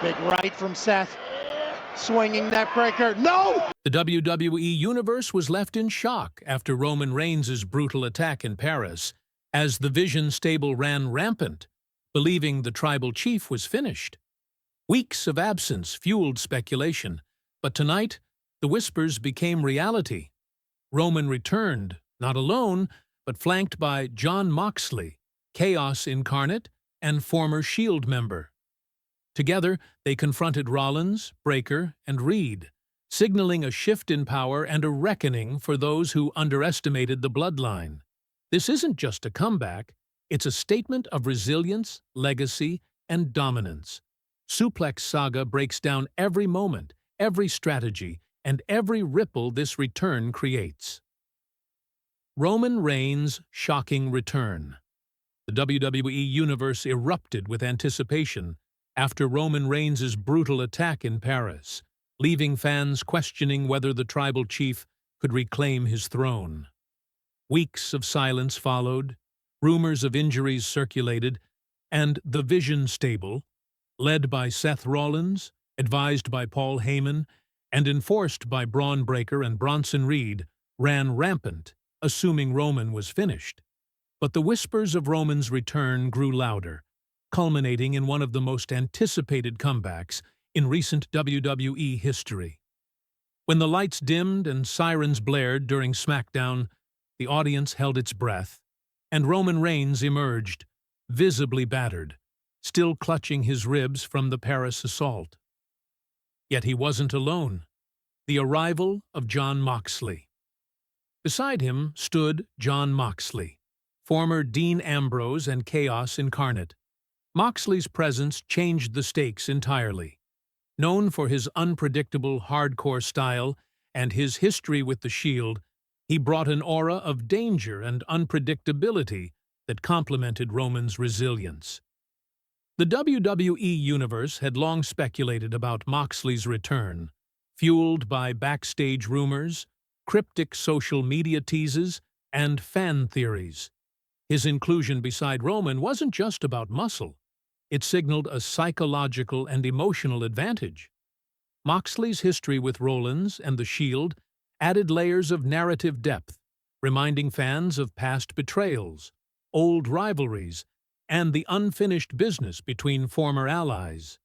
Big right from Seth. Swinging neck breaker. No! The WWE Universe was left in shock after Roman Reigns' brutal attack in Paris, as the Vision stable ran rampant, believing the tribal chief was finished. Weeks of absence fueled speculation, but tonight, the whispers became reality. Roman returned, not alone, but flanked by Jon Moxley, Chaos Incarnate, and former Shield member. Together, they confronted Rollins, Breakker, and Reed, signaling a shift in power and a reckoning for those who underestimated the bloodline. This isn't just a comeback, it's a statement of resilience, legacy, and dominance. Suplex Saga breaks down every moment, every strategy, and every ripple this return creates. Roman Reigns' shocking return. The WWE Universe erupted with anticipation after Roman Reigns' brutal attack in Paris, leaving fans questioning whether the tribal chief could reclaim his throne. Weeks of silence followed, rumors of injuries circulated, and the Vision stable, led by Seth Rollins, advised by Paul Heyman, and enforced by Braun Breaker and Bronson Reed, ran rampant, assuming Roman was finished. But the whispers of Roman's return grew louder, culminating in one of the most anticipated comebacks in recent WWE history. When the lights dimmed and sirens blared during SmackDown, the audience held its breath, and Roman Reigns emerged, visibly battered, still clutching his ribs from the Paris assault. Yet he wasn't alone. The arrival of Jon Moxley. Beside him stood Jon Moxley, former Dean Ambrose and Chaos Incarnate. Moxley's presence changed the stakes entirely. Known for his unpredictable, hardcore style and his history with the Shield, he brought an aura of danger and unpredictability that complemented Roman's resilience. The WWE Universe had long speculated about Moxley's return, fueled by backstage rumors, cryptic social media teases, and fan theories. His inclusion beside Roman wasn't just about muscle. It signaled a psychological and emotional advantage. Moxley's history with Rollins and the Shield added layers of narrative depth, reminding fans of past betrayals, old rivalries, and the unfinished business between former allies.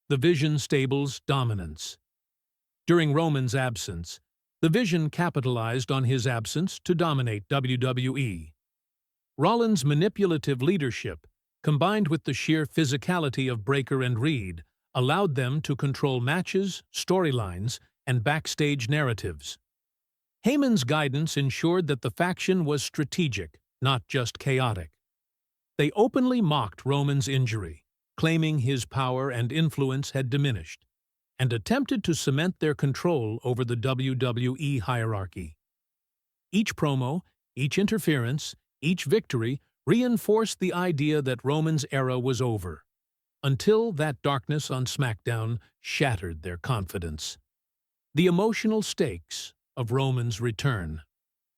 The Vision stable's dominance. During Roman's absence, the Vision capitalized on his absence to dominate WWE. Rollins' manipulative leadership, combined with the sheer physicality of Breakker and Reed, allowed them to control matches, storylines, and backstage narratives. Heyman's guidance ensured that the faction was strategic, not just chaotic. They openly mocked Roman's injury, claiming his power and influence had diminished, and attempted to cement their control over the WWE hierarchy. Each promo, each interference, each victory reinforced the idea that Roman's era was over, until that darkness on SmackDown shattered their confidence. The emotional stakes of Roman's return.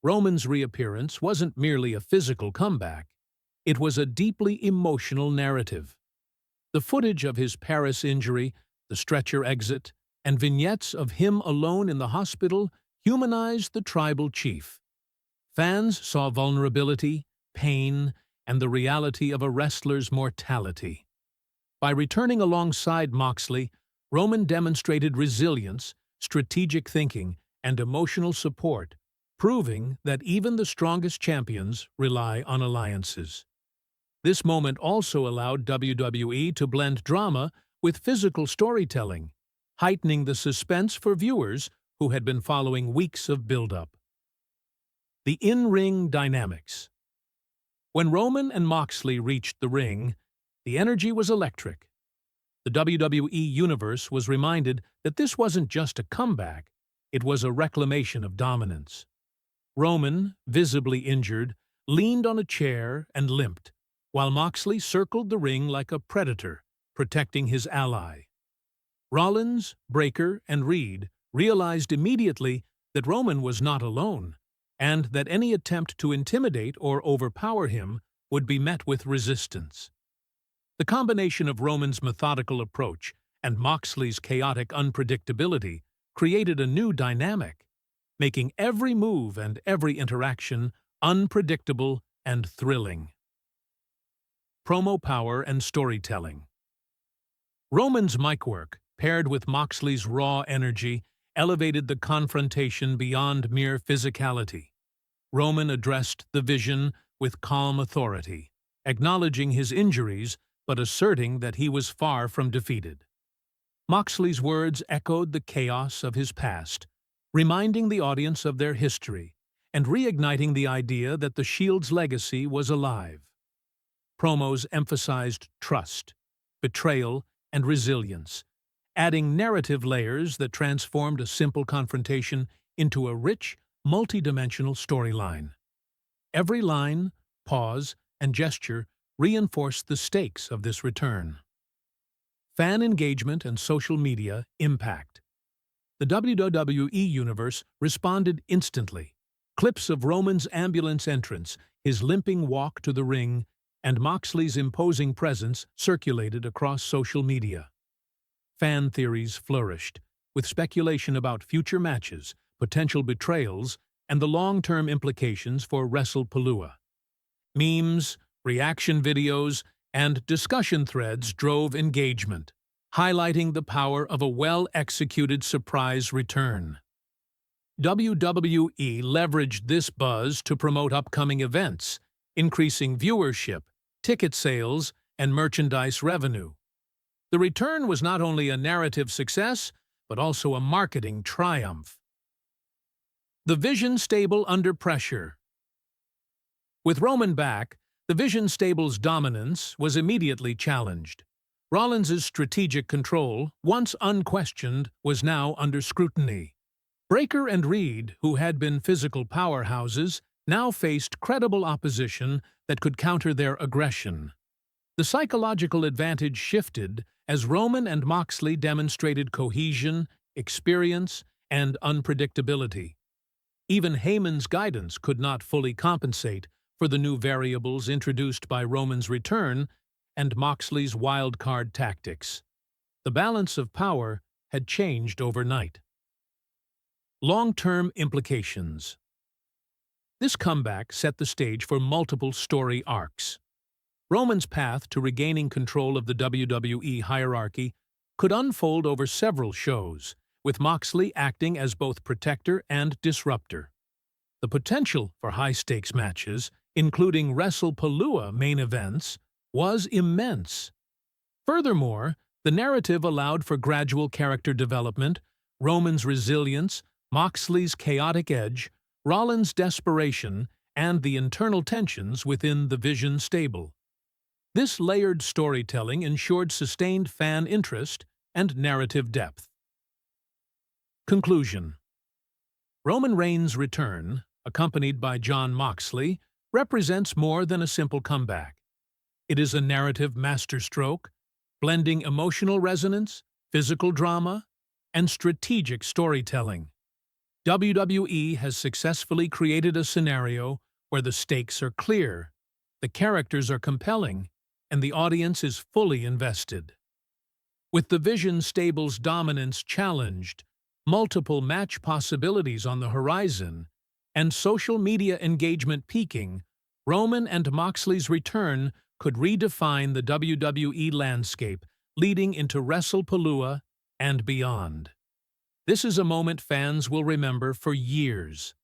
Roman's reappearance wasn't merely a physical comeback, it was a deeply emotional narrative. The footage of his Paris injury, the stretcher exit, and vignettes of him alone in the hospital humanized the tribal chief. Fans saw vulnerability, pain, and the reality of a wrestler's mortality. By returning alongside Moxley, Roman demonstrated resilience, strategic thinking, and emotional support, proving that even the strongest champions rely on alliances. This moment also allowed WWE to blend drama with physical storytelling, heightening the suspense for viewers who had been following weeks of build-up. The in-ring dynamics. When Roman and Moxley reached the ring, the energy was electric. The WWE Universe was reminded that this wasn't just a comeback, it was a reclamation of dominance. Roman, visibly injured, leaned on a chair and limped, while Moxley circled the ring like a predator, protecting his ally. Rollins, Breakker, and Reed realized immediately that Roman was not alone, and that any attempt to intimidate or overpower him would be met with resistance. The combination of Roman's methodical approach and Moxley's chaotic unpredictability created a new dynamic, making every move and every interaction unpredictable and thrilling. Promo power and storytelling. Roman's mic work, paired with Moxley's raw energy, elevated the confrontation beyond mere physicality. Roman addressed the Vision with calm authority, acknowledging his injuries but asserting that he was far from defeated. Moxley's words echoed the chaos of his past, reminding the audience of their history and reigniting the idea that the Shield's legacy was alive. Promos emphasized trust, betrayal, and resilience, adding narrative layers that transformed a simple confrontation into a rich, multi-dimensional storyline. Every line, pause, and gesture reinforced the stakes of this return. Fan engagement and social media impact. The WWE Universe responded instantly. Clips of Roman's ambulance entrance, his limping walk to the ring, and Moxley's imposing presence circulated across social media. Fan theories flourished, with speculation about future matches, potential betrayals, and the long-term implications for Wrestlepalooza. Memes, reaction videos, and discussion threads drove engagement, highlighting the power of a well-executed surprise return. WWE leveraged this buzz to promote upcoming events, increasing viewership, ticket sales, and merchandise revenue. The return was not only a narrative success, but also a marketing triumph. The Vision stable under pressure. With Roman back, the Vision stable's dominance was immediately challenged. Rollins' strategic control, once unquestioned, was now under scrutiny. Breakker and Reed, who had been physical powerhouses, now faced credible opposition that could counter their aggression. The psychological advantage shifted as Roman and Moxley demonstrated cohesion, experience, and unpredictability. Even Heyman's guidance could not fully compensate for the new variables introduced by Roman's return and Moxley's wild-card tactics. The balance of power had changed overnight. Long-term implications. This comeback set the stage for multiple story arcs. Roman's path to regaining control of the WWE hierarchy could unfold over several shows, with Moxley acting as both protector and disruptor. The potential for high-stakes matches, including Wrestlepalooza main events, was immense. Furthermore, the narrative allowed for gradual character development, Roman's resilience, Moxley's chaotic edge, Rollins' desperation, and the internal tensions within the Vision stable. This layered storytelling ensured sustained fan interest and narrative depth. Conclusion. Roman Reigns' return, accompanied by Jon Moxley, represents more than a simple comeback. It is a narrative masterstroke, blending emotional resonance, physical drama, and strategic storytelling. WWE has successfully created a scenario where the stakes are clear, the characters are compelling, and the audience is fully invested. With the Vision stable's dominance challenged, multiple match possibilities on the horizon, and social media engagement peaking, Roman and Moxley's return could redefine the WWE landscape, leading into Wrestlepalooza and beyond. This is a moment fans will remember for years.